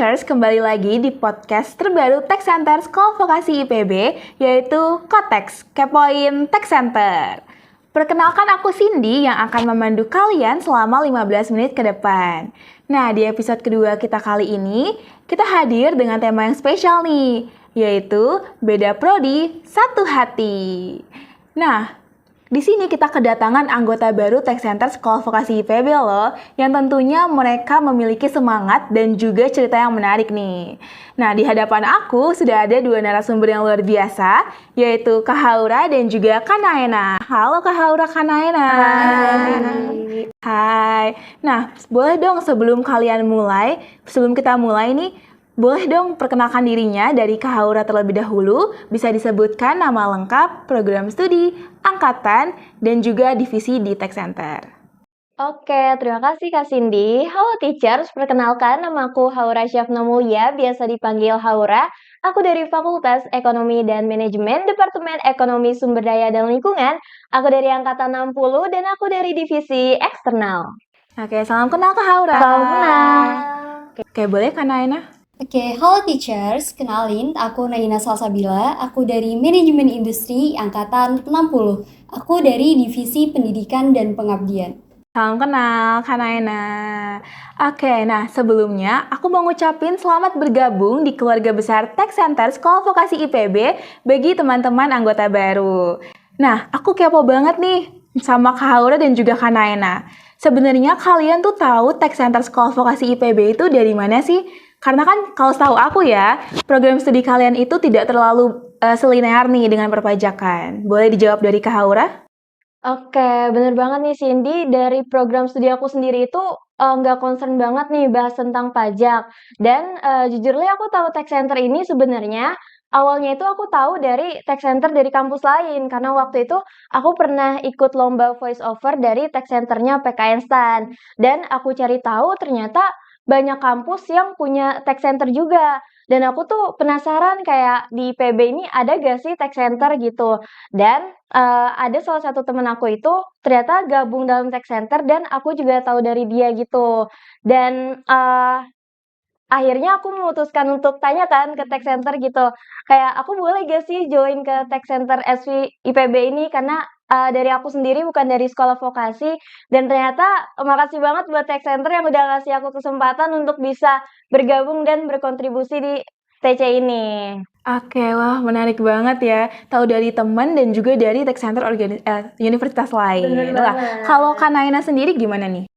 Teachers, kembali lagi di podcast terbaru Tech Center Sekolah Vokasi IPB, yaitu Kotex, Kepoin Tech Center. Perkenalkan aku Cindy yang akan memandu kalian selama 15 menit ke depan. Nah, di episode kedua kita kali ini, kita hadir dengan tema yang spesial nih, yaitu Beda Prodi, Satu Hati. Nah, di sini kita kedatangan anggota baru Tech Center Sekolah Vokasi IPB loh, yang tentunya mereka memiliki semangat dan juga cerita yang menarik nih. Nah, di hadapan aku sudah ada dua narasumber yang luar biasa, yaitu Kak Haura dan juga Kak Naena. Halo Kak Haura, Kak Naena. Hai. Nah, boleh dong sebelum kita mulai nih, boleh dong perkenalkan dirinya dari Kak Haura terlebih dahulu, bisa disebutkan nama lengkap, program studi, angkatan, dan juga divisi di Tech Center. Oke, terima kasih Kak Cindy. Halo teachers, perkenalkan namaku Haura Syafna Mulia, biasa dipanggil Haura. Aku dari Fakultas Ekonomi dan Manajemen, Departemen Ekonomi Sumber Daya dan Lingkungan. Aku dari angkatan 60 dan aku dari divisi eksternal. Oke, salam kenal Kak Haura. Salam kenal. Oke, boleh Kak Naena? Oke, halo teachers, kenalin aku Naina Salsabila, aku dari Manajemen Industri Angkatan 60. Aku dari Divisi Pendidikan dan Pengabdian. Salam kenal Kak Naena. Oke, nah sebelumnya aku mau ngucapin selamat bergabung di keluarga besar Tech Center Sekolah Vokasi IPB bagi teman-teman anggota baru. Nah, aku kepo banget nih sama Kak Haura dan juga Kak Naena. Sebenarnya kalian tuh tahu Tech Center Sekolah Vokasi IPB itu dari mana sih? Karena kan kalau tahu aku ya, program studi kalian itu tidak terlalu selinear nih dengan perpajakan. Boleh dijawab dari Kak Haura? Oke, bener banget nih Cindy. Dari program studi aku sendiri itu nggak concern banget nih bahas tentang pajak. Dan jujurnya aku tahu Tech Center ini sebenarnya awalnya itu aku tahu dari Tech Center dari kampus lain. Karena waktu itu aku pernah ikut lomba voice over dari Tech Centernya PKN STAN. Dan aku cari tahu ternyata banyak kampus yang punya Tech Center juga. Dan aku tuh penasaran kayak di PB ini ada gak sih Tech Center gitu. Dan ada salah satu temen aku itu ternyata gabung dalam Tech Center dan aku juga tahu dari dia gitu. Dan akhirnya aku memutuskan untuk tanya kan ke Tech Center gitu, kayak aku boleh gak sih join ke Tech Center SV IPB ini karena dari aku sendiri bukan dari sekolah vokasi dan ternyata makasih banget buat Tech Center yang udah ngasih aku kesempatan untuk bisa bergabung dan berkontribusi di TC ini. Oke, wah menarik banget ya. Tahu dari teman dan juga dari Tech Center universitas lain. Bener Nah, banget. kalau Kak Naina sendiri gimana nih?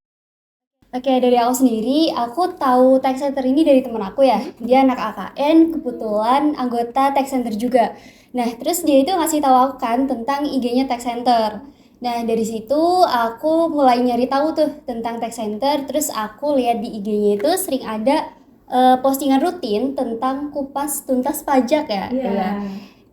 Oke, dari aku sendiri, aku tahu Tech Center ini dari teman aku ya. Dia anak AKN, kebetulan anggota Tech Center juga. Nah, terus dia itu ngasih tahu aku kan tentang IG-nya Tech Center. Nah, dari situ aku mulai nyari tahu tuh tentang Tech Center. Terus aku lihat di IG-nya itu sering ada postingan rutin tentang kupas tuntas pajak ya. Iya.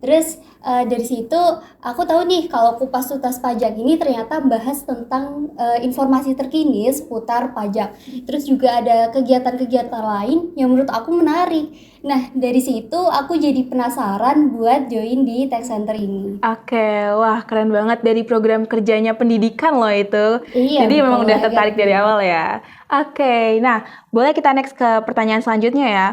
Terus dari situ aku tahu nih kalau kupas tuntas pajak ini ternyata bahas tentang informasi terkini seputar pajak. Terus juga ada kegiatan-kegiatan lain yang menurut aku menarik. Nah, dari situ aku jadi penasaran buat join di Tech Center ini. Oke, wah keren banget dari program kerjanya pendidikan loh itu. Iya, Jadi memang betul udah banget. tertarik dari awal ya. Oke, nah boleh kita next ke pertanyaan selanjutnya ya.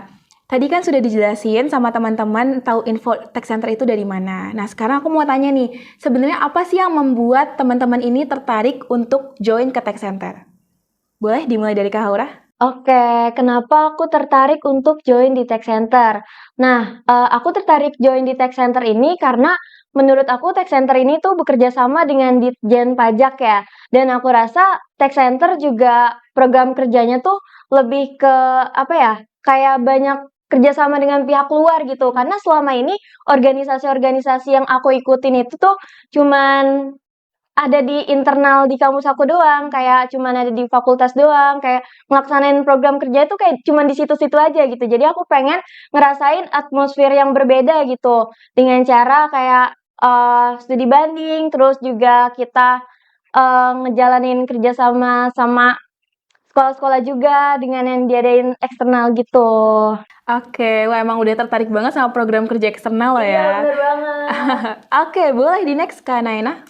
Tadi kan sudah dijelasin sama teman-teman tahu info Tech Center itu dari mana. Nah sekarang aku mau tanya nih, sebenarnya apa sih yang membuat teman-teman ini tertarik untuk join ke Tech Center? Boleh dimulai dari Kak Haura? Oke, kenapa aku tertarik untuk join di Tech Center? Nah, aku tertarik join di Tech Center ini karena menurut aku Tech Center ini tuh bekerja sama dengan Ditjen Pajak ya. Dan aku rasa Tech Center juga program kerjanya tuh lebih ke apa ya? Kayak banyak kerjasama dengan pihak luar gitu. Karena selama ini organisasi-organisasi yang aku ikutin itu tuh cuman ada di internal di kampus aku doang, kayak cuman ada di fakultas doang, kayak ngelaksanain program kerja itu kayak cuman di situ-situ aja gitu. Jadi aku pengen ngerasain atmosfer yang berbeda gitu, dengan cara kayak studi banding, terus juga kita ngejalanin kerjasama sama sekolah-sekolah juga dengan yang diadain eksternal gitu. Oke, wah emang udah tertarik banget sama program kerja eksternal loh ya. Bener banget. Oke, boleh di next Kak Naina?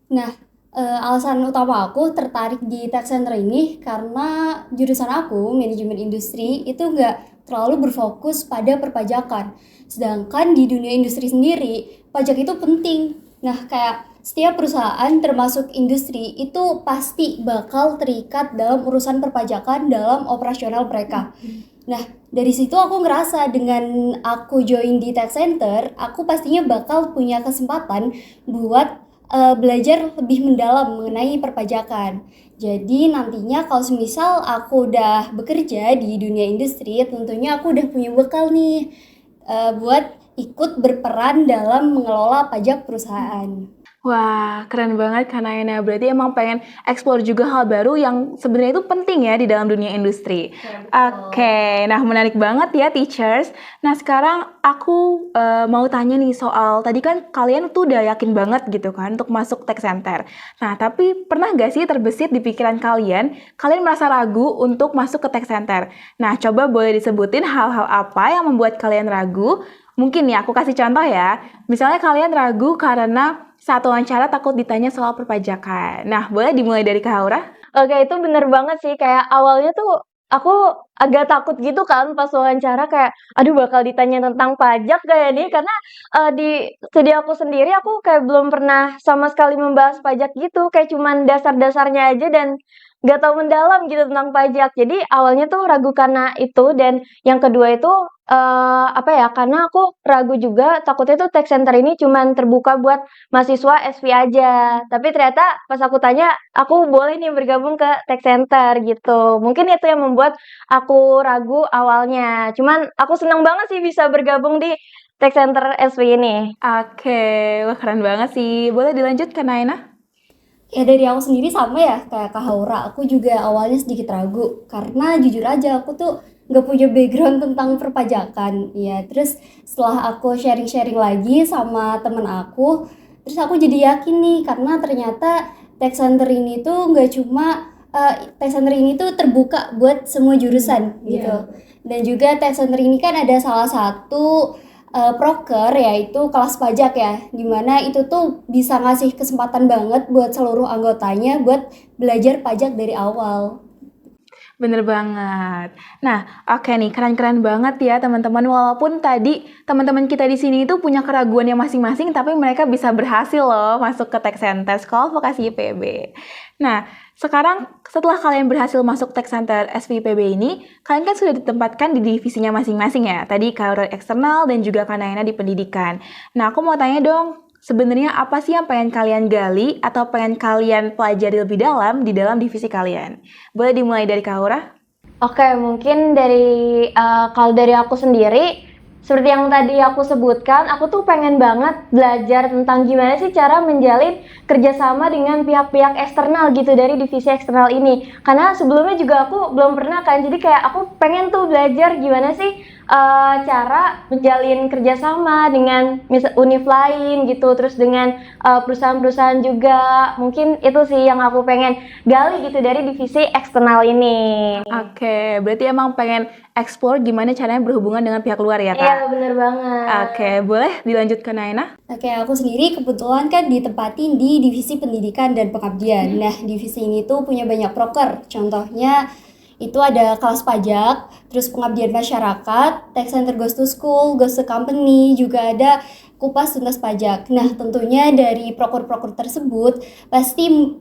Nah, alasan utama aku tertarik di tech center ini karena jurusan aku, manajemen industri, itu nggak terlalu berfokus pada perpajakan. Sedangkan di dunia industri sendiri, pajak itu penting. Nah, kayak setiap perusahaan termasuk industri itu pasti bakal terikat dalam urusan perpajakan dalam operasional mereka. Nah, dari situ aku ngerasa dengan aku join di tech center, aku pastinya bakal punya kesempatan buat belajar lebih mendalam mengenai perpajakan. Jadi nantinya kalau semisal aku udah bekerja di dunia industri, tentunya aku udah punya bekal nih buat ikut berperan dalam mengelola pajak perusahaan. Wah, keren banget Kak Naina. Berarti emang pengen explore juga hal baru yang sebenarnya itu penting ya di dalam dunia industri. Oke, nah menarik banget ya teachers. Nah sekarang aku mau tanya nih soal, tadi kan kalian tuh udah yakin banget gitu kan untuk masuk tech center. Nah tapi pernah gak sih terbesit di pikiran kalian merasa ragu untuk masuk ke tech center? Nah coba boleh disebutin hal-hal apa yang membuat kalian ragu? Mungkin nih aku kasih contoh ya. Misalnya kalian ragu karena saat wawancara takut ditanya soal perpajakan. Nah, boleh dimulai dari Kak Aura? Oke, itu bener banget sih. Kayak awalnya tuh aku agak takut gitu kan pas wawancara kayak, aduh bakal ditanya tentang pajak kayak nih karena di studi aku sendiri aku kayak belum pernah sama sekali membahas pajak gitu, kayak cuman dasar-dasarnya aja dan nggak tahu mendalam gitu tentang pajak. Jadi awalnya tuh ragu karena itu dan yang kedua itu apa ya? Karena aku ragu juga takutnya tuh tech center ini cuman terbuka buat mahasiswa SV aja. Tapi ternyata pas aku tanya, aku boleh nih bergabung ke tech center gitu. Mungkin itu yang membuat aku ragu awalnya. Cuman aku senang banget sih bisa bergabung di tech center SV ini. Oke, wah keren banget sih. Boleh dilanjut Kak Naina? Ya dari aku sendiri sama ya kayak Kak Haura, aku juga awalnya sedikit ragu karena jujur aja aku tuh nggak punya background tentang perpajakan. Ya terus setelah aku sharing-sharing lagi sama temen aku, terus aku jadi yakin nih karena ternyata tech center ini tuh nggak cuma tech center ini tuh terbuka buat semua jurusan gitu. Dan juga tech center ini kan ada salah satu proker yaitu kelas pajak ya, dimana itu tuh bisa ngasih kesempatan banget buat seluruh anggotanya buat belajar pajak dari awal. Bener banget. Nah, oke nih, keren-keren banget ya teman-teman. Walaupun tadi teman-teman kita di sini itu punya keraguannya masing-masing, tapi mereka bisa berhasil loh masuk ke Tech Center Sekolah Vokasi IPB. Nah, sekarang setelah kalian berhasil masuk Tech Center SVIPB ini, kalian kan sudah ditempatkan di divisinya masing-masing ya. Tadi Kak eksternal dan juga Kak Naina di pendidikan. Nah, aku mau tanya dong, sebenarnya apa sih yang pengen kalian gali atau pengen kalian pelajari lebih dalam di dalam divisi kalian? Boleh dimulai dari Kak Aura? Oke, mungkin dari kalau dari aku sendiri, seperti yang tadi aku sebutkan, aku tuh pengen banget belajar tentang gimana sih cara menjalin kerjasama dengan pihak-pihak eksternal gitu dari divisi eksternal ini. Karena sebelumnya juga aku belum pernah kan, jadi kayak aku pengen tuh belajar gimana sih cara menjalin kerjasama dengan univ lain gitu, terus dengan perusahaan-perusahaan juga. Mungkin itu sih yang aku pengen gali gitu dari divisi eksternal ini. Oke, berarti emang pengen explore gimana caranya berhubungan dengan pihak luar ya, Kak? Iya, bener banget. Oke, boleh dilanjut ke Naina? Oke, aku sendiri kebetulan kan ditempatin di divisi pendidikan dan pengabdian. Nah, divisi ini tuh punya banyak proker. Contohnya itu ada kelas pajak, terus pengabdian masyarakat, Tech Center Goes to School, Goes to Company, juga ada kupas tuntas pajak. Nah, tentunya dari proker-proker tersebut pasti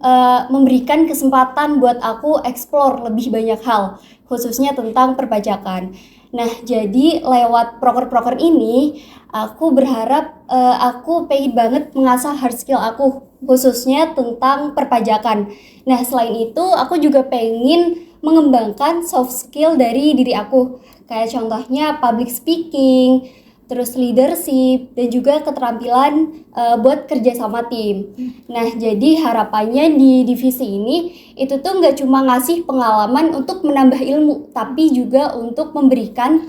memberikan kesempatan buat aku explore lebih banyak hal, khususnya tentang perpajakan. Nah, jadi lewat proker-proker ini, aku berharap aku pengen banget mengasah hard skill aku, khususnya tentang perpajakan. Nah, selain itu, aku juga pengen mengembangkan soft skill dari diri aku. Kayak contohnya public speaking, terus leadership, dan juga keterampilan buat kerja sama tim. Nah, jadi harapannya di divisi ini itu tuh nggak cuma ngasih pengalaman untuk menambah ilmu, tapi juga untuk memberikan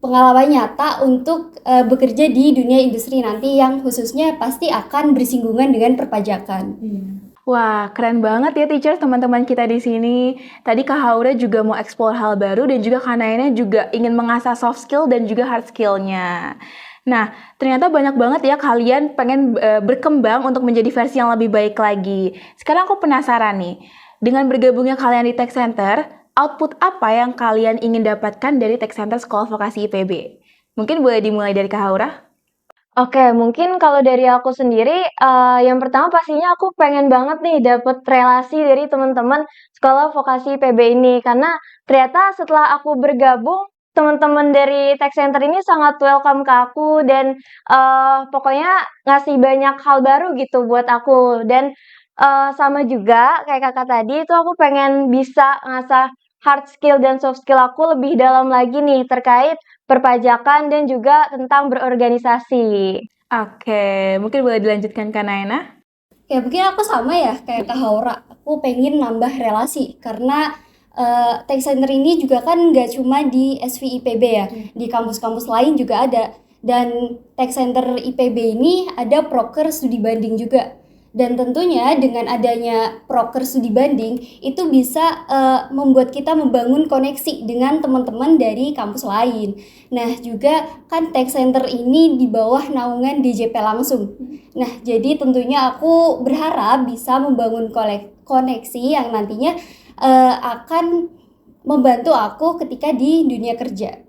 pengalaman nyata untuk bekerja di dunia industri nanti yang khususnya pasti akan bersinggungan dengan perpajakan. Wah, keren banget ya teachers teman-teman kita di sini. Tadi Kak Haura juga mau explore hal baru dan juga Kak Naina juga ingin mengasah soft skill dan juga hard skill-nya. Nah, ternyata banyak banget ya kalian pengen berkembang untuk menjadi versi yang lebih baik lagi. Sekarang aku penasaran nih, dengan bergabungnya kalian di Tech Center, output apa yang kalian ingin dapatkan dari Tech Center Sekolah Vokasi IPB? Mungkin boleh dimulai dari Kak Haura? Oke, mungkin kalau dari aku sendiri, yang pertama pastinya aku pengen banget nih dapet relasi dari teman-teman sekolah vokasi PB ini. Karena ternyata setelah aku bergabung, teman-teman dari Tech Center ini sangat welcome ke aku dan, pokoknya ngasih banyak hal baru gitu buat aku. Dan, sama juga kayak Kakak tadi, itu aku pengen bisa ngasah hard skill dan soft skill aku lebih dalam lagi nih terkait perpajakan dan juga tentang berorganisasi. Oke, mungkin boleh dilanjutkan Kak Naina? Ya mungkin aku sama ya kayak Kak Haura. Aku pengen nambah relasi karena Tech Center ini juga kan nggak cuma di SVIPB ya, di kampus-kampus lain juga ada. Dan Tech Center IPB ini ada proker studi banding juga. Dan tentunya dengan adanya proker studi banding itu bisa membuat kita membangun koneksi dengan teman-teman dari kampus lain. Nah juga kan Tech Center ini di bawah naungan DJP langsung. Nah jadi tentunya aku berharap bisa membangun koneksi yang nantinya akan membantu aku ketika di dunia kerja.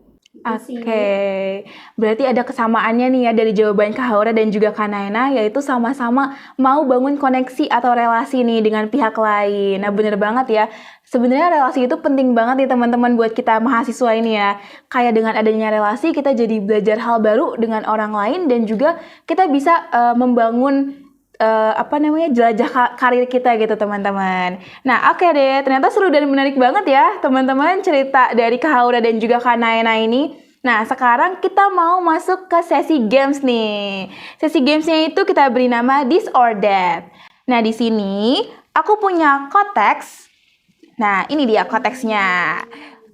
Oke, berarti ada kesamaannya nih ya dari jawaban Kak Haura dan juga Kak Naina, yaitu sama-sama mau bangun koneksi atau relasi nih dengan pihak lain. Nah bener banget ya, sebenarnya relasi itu penting banget nih teman-teman buat kita mahasiswa ini ya. Kayak dengan adanya relasi kita jadi belajar hal baru dengan orang lain dan juga kita bisa membangun jelajah karir kita gitu teman-teman. Nah oke deh, ternyata seru dan menarik banget ya teman-teman cerita dari Kak Haura dan juga Kak Naina ini. Nah sekarang kita mau masuk ke sesi games nih. Sesi gamesnya itu kita beri nama This or That. Nah di sini aku punya konteks. Nah ini dia konteksnya.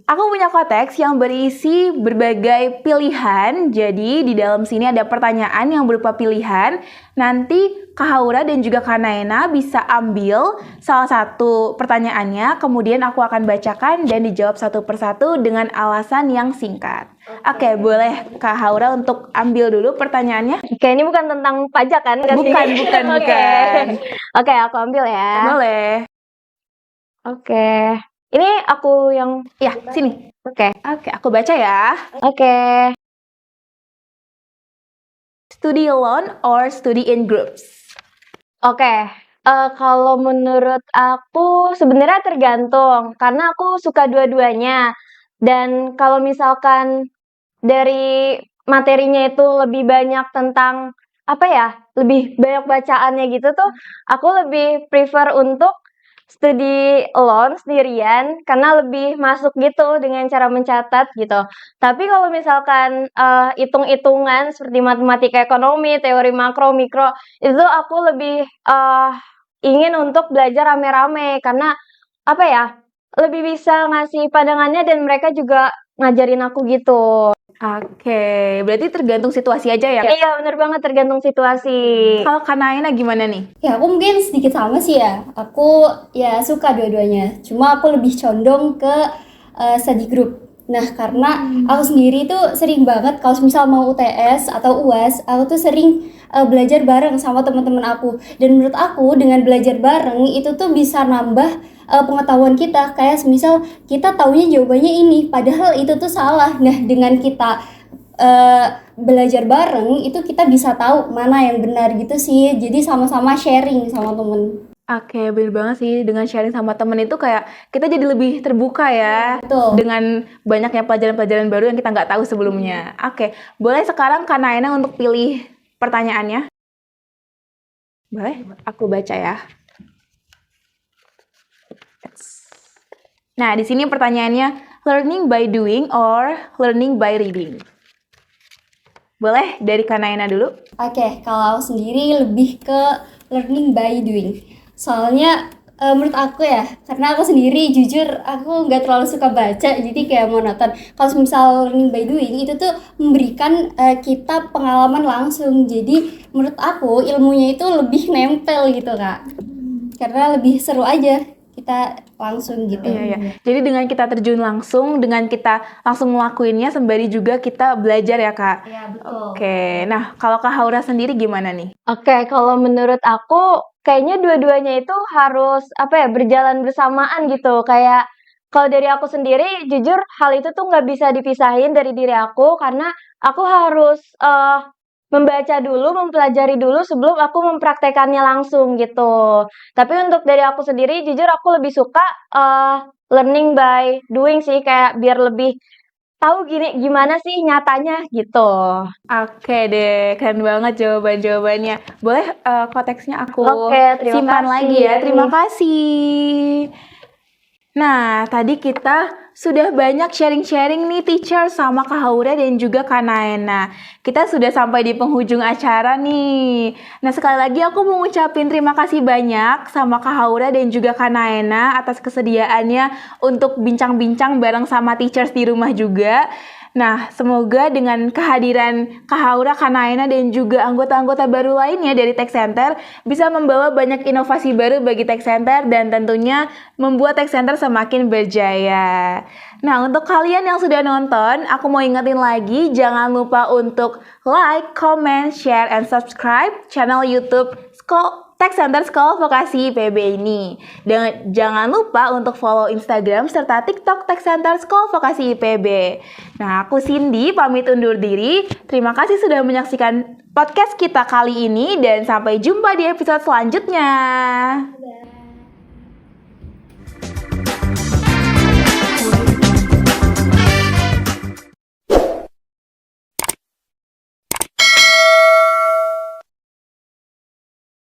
Aku punya konteks yang berisi berbagai pilihan. Jadi di dalam sini ada pertanyaan yang berupa pilihan. Nanti Kak Haura dan juga Kak Naina bisa ambil salah satu pertanyaannya. Kemudian aku akan bacakan dan dijawab satu persatu dengan alasan yang singkat. Oke, boleh Kak Haura untuk ambil dulu pertanyaannya? Oke, ini bukan tentang pajak kan? Bukan. Oke, aku ambil ya. Boleh. Oke. Ini aku yang... Ya, sini. Oke. Oke, aku baca ya. Oke. Study alone or study in groups? Oke. Kalau menurut aku sebenarnya tergantung. Karena aku suka dua-duanya. Dan kalau misalkan dari materinya itu lebih banyak tentang lebih banyak bacaannya gitu tuh, aku lebih prefer untuk studi alone sendirian karena lebih masuk gitu dengan cara mencatat gitu. Tapi kalau misalkan hitung-hitungan seperti matematika ekonomi, teori makro, mikro, itu aku lebih ingin untuk belajar rame-rame karena lebih bisa ngasih pandangannya dan mereka juga ngajarin aku gitu. Oke, berarti tergantung situasi aja ya? Iya, bener banget tergantung situasi. Kalau Kak Naina gimana nih? Ya aku mungkin sedikit sama sih ya. Aku ya suka dua-duanya. Cuma aku lebih condong ke study group. Nah karena aku sendiri tuh sering banget kalau misal mau UTS atau UAS, aku tuh sering belajar bareng sama teman-teman aku. Dan menurut aku dengan belajar bareng itu tuh bisa nambah pengetahuan kita. Kayak misal kita taunya jawabannya ini, padahal itu tuh salah. Nah dengan kita belajar bareng itu kita bisa tahu mana yang benar gitu sih. Jadi sama-sama sharing sama temen. Oke, bener banget sih. Dengan sharing sama temen itu kayak kita jadi lebih terbuka ya. Betul. Dengan banyaknya pelajaran-pelajaran baru yang kita nggak tahu sebelumnya. Oke, boleh sekarang Kak Naina untuk pilih pertanyaannya? Boleh? Aku baca ya. Nah, di sini pertanyaannya, learning by doing or learning by reading? Boleh dari Kak Naina dulu? Oke, kalau aku sendiri lebih ke learning by doing. Soalnya menurut aku ya, karena aku sendiri jujur aku nggak terlalu suka baca, jadi kayak monoton. Kalau misal learning by doing itu tuh memberikan kita pengalaman langsung. Jadi menurut aku ilmunya itu lebih nempel gitu Kak. Karena lebih seru aja kita langsung gitu. Iya. Jadi dengan kita terjun langsung, dengan kita langsung ngelakuinnya sembari juga kita belajar ya Kak. Iya, betul. Oke, nah kalau Kak Haura sendiri gimana nih? Oke, kalau menurut aku kayaknya dua-duanya itu harus berjalan bersamaan gitu. Kayak kalau dari aku sendiri, jujur hal itu tuh nggak bisa dipisahin dari diri aku karena aku harus membaca dulu, mempelajari dulu sebelum aku mempraktekannya langsung gitu. Tapi untuk dari aku sendiri, jujur aku lebih suka learning by doing sih, kayak biar lebih tahu gimana sih nyatanya gitu. Oke deh, keren banget jawabannya. Boleh konteksnya aku Oke, terima simpan kasih. lagi ya. Terima kasih. Nah, tadi kita sudah banyak sharing-sharing nih teacher sama Kak Haura dan juga Kak Naena. Kita sudah sampai di penghujung acara nih. Nah, sekali lagi aku mau ngucapin terima kasih banyak sama Kak Haura dan juga Kak Naena atas kesediaannya untuk bincang-bincang bareng sama teachers di rumah juga. Nah, semoga dengan kehadiran Kak Haura, Kak Naena, dan juga anggota-anggota baru lainnya dari Tech Center bisa membawa banyak inovasi baru bagi Tech Center dan tentunya membuat Tech Center semakin berjaya. Nah, untuk kalian yang sudah nonton, aku mau ingetin lagi, jangan lupa untuk like, comment, share, and subscribe channel YouTube Tech Center Sekolah Vokasi IPB ini. Dan jangan lupa untuk follow Instagram serta TikTok Tech Center Sekolah Vokasi IPB. Nah, aku Cindy pamit undur diri. Terima kasih sudah menyaksikan podcast kita kali ini dan sampai jumpa di episode selanjutnya.